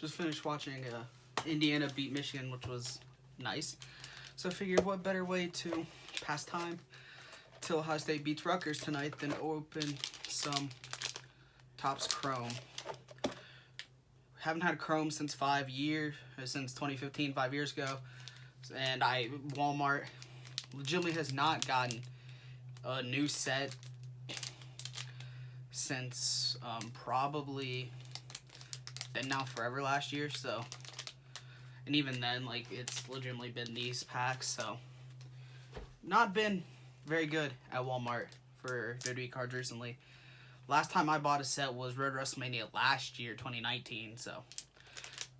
Just finished watching Indiana beat Michigan, which was nice. So I figured what better way to pass time till Ohio State beats Rutgers tonight than open some Topps Chrome. Haven't had Chrome since 5 years, since 2015, 5 years ago. And Walmart legitimately has not gotten a new set since probably then now forever last year. So, and even then, like, it's legitimately been these packs. So, not been very good at Walmart for WWE cards recently. Last time I bought a set was Road WrestleMania last year, 2019. So,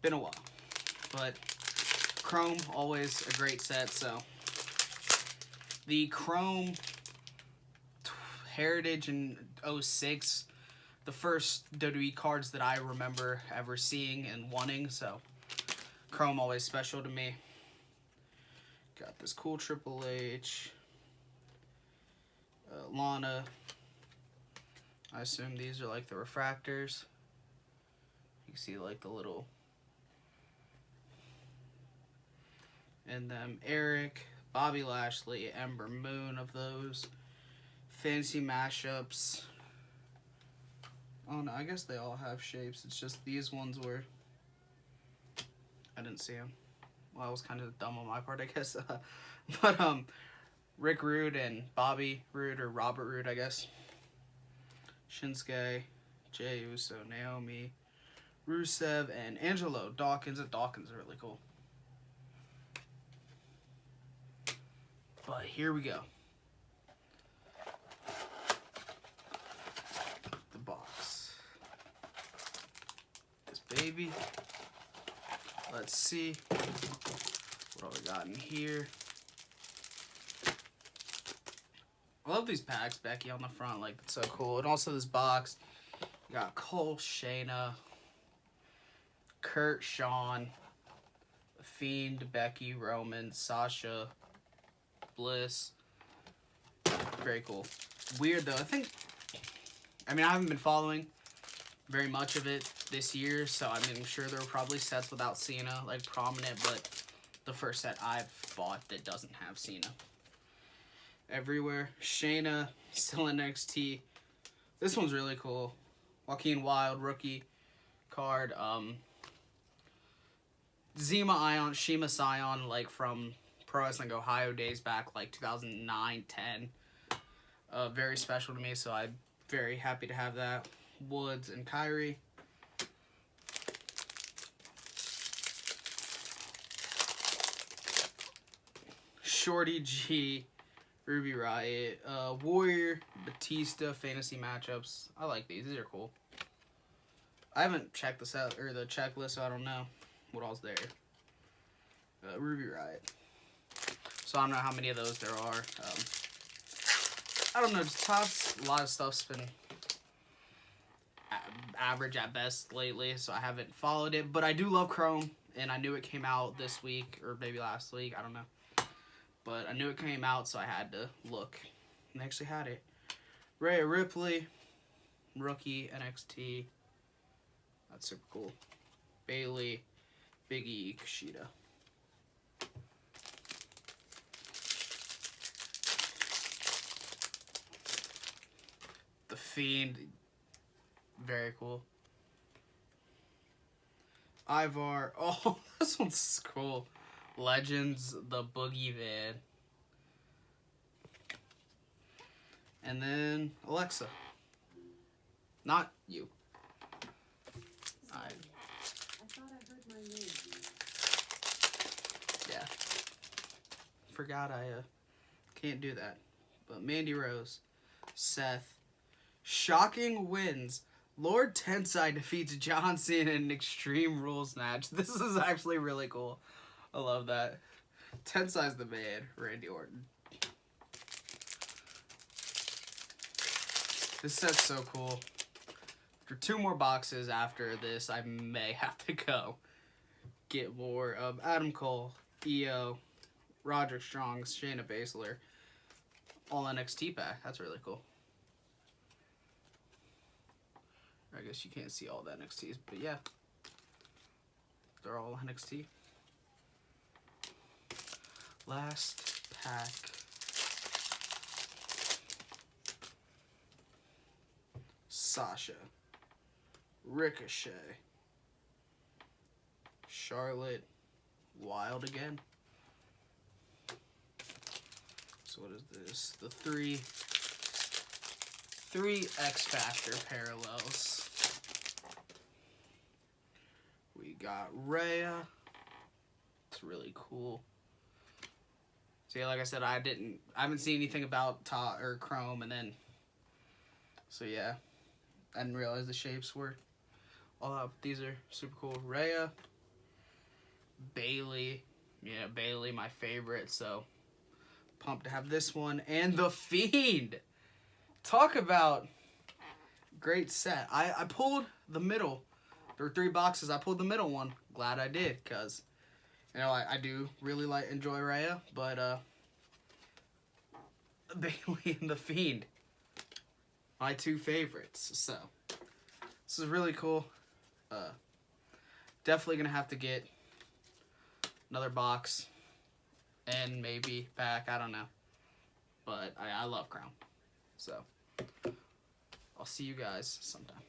been a while. But Chrome, always a great set. So, the Chrome Heritage in 06, the first WWE cards that I remember ever seeing and wanting. So, Chrome always special to me. Got this cool Triple H, Lana. I assume these are like the refractors. You see like the little, and then Eric, Bobby Lashley, Ember Moon of those. Fantasy mashups. Oh no, I guess they all have shapes. It's just these ones were, I didn't see them. Well, I was kind of dumb on my part, I guess. But Rick Rude and Bobby Roode, or Robert Roode, I guess. Shinsuke, Jey Uso, Naomi, Rusev, and Angelo Dawkins. And Dawkins are really cool. But here we go. The box. This baby. Let's see what all we got in here. I love these packs, Becky on the front, like, it's so cool. And also this box, you got Cole, Shayna, Kurt, Shawn, Fiend, Becky, Roman, Sasha, Bliss. Very cool. Weird though, I haven't been following very much of it this year, so I'm sure there were probably sets without Cena, like, prominent, but the first set I've bought that doesn't have Cena. Everywhere. Shayna, still in NXT. This one's really cool. Joaquin Wilde, rookie card. Zema Ion, Shima Sion, like from Pro Wrestling Ohio days back, like 2009, 10. Very special to me, so I'm very happy to have that. Woods and Kyrie. Shorty G, Ruby Riott, Warrior, Batista, fantasy matchups. I like these. These are cool. I haven't checked this out, or the checklist, so I don't know what all's there. Ruby Riott. So I don't know how many of those there are. I don't know. Just Topps, a lot of stuff's been average at best lately, so I haven't followed it. But I do love Chrome, and I knew it came out this week, or maybe last week. I don't know. But I knew it came out, so I had to look. And they actually had it. Rhea Ripley, rookie, NXT. That's super cool. Bayley, Big E, Kushida. The Fiend, very cool. Ivar, oh, this one's cool. Legends, the Boogeyman. And then Alexa. Not you. I thought I heard my name. Yeah. Forgot I can't do that. But Mandy Rose, Seth. Shocking wins. Lord Tensai defeats John Cena in an Extreme Rules match. This is actually really cool. I love that. Tensai's the man, Randy Orton. This set's so cool. For 2 more boxes after this, I may have to go get more of Adam Cole, EO, Roderick Strong, Shayna Baszler, all NXT pack. That's really cool. I guess you can't see all the NXTs, but yeah. They're all NXT. Last pack. Sasha. Ricochet. Charlotte. Wild again. So what is this? The three X Factor parallels. We got Rhea. It's really cool. So yeah, like I said, I haven't seen anything about Chrome, and then, so yeah, I didn't realize the shapes were all out. These are super cool. Rhea, Bailey, yeah, Bailey, my favorite. So pumped to have this one, and the Fiend. Talk about great set. I pulled the middle. There were 3 boxes. I pulled the middle one. Glad I did, cause you know I do really enjoy Rhea, but Bailey and the Fiend, my 2 favorites. So this is really cool. Definitely gonna have to get another box and maybe pack. I don't know, but I love Crown. So I'll see you guys sometime.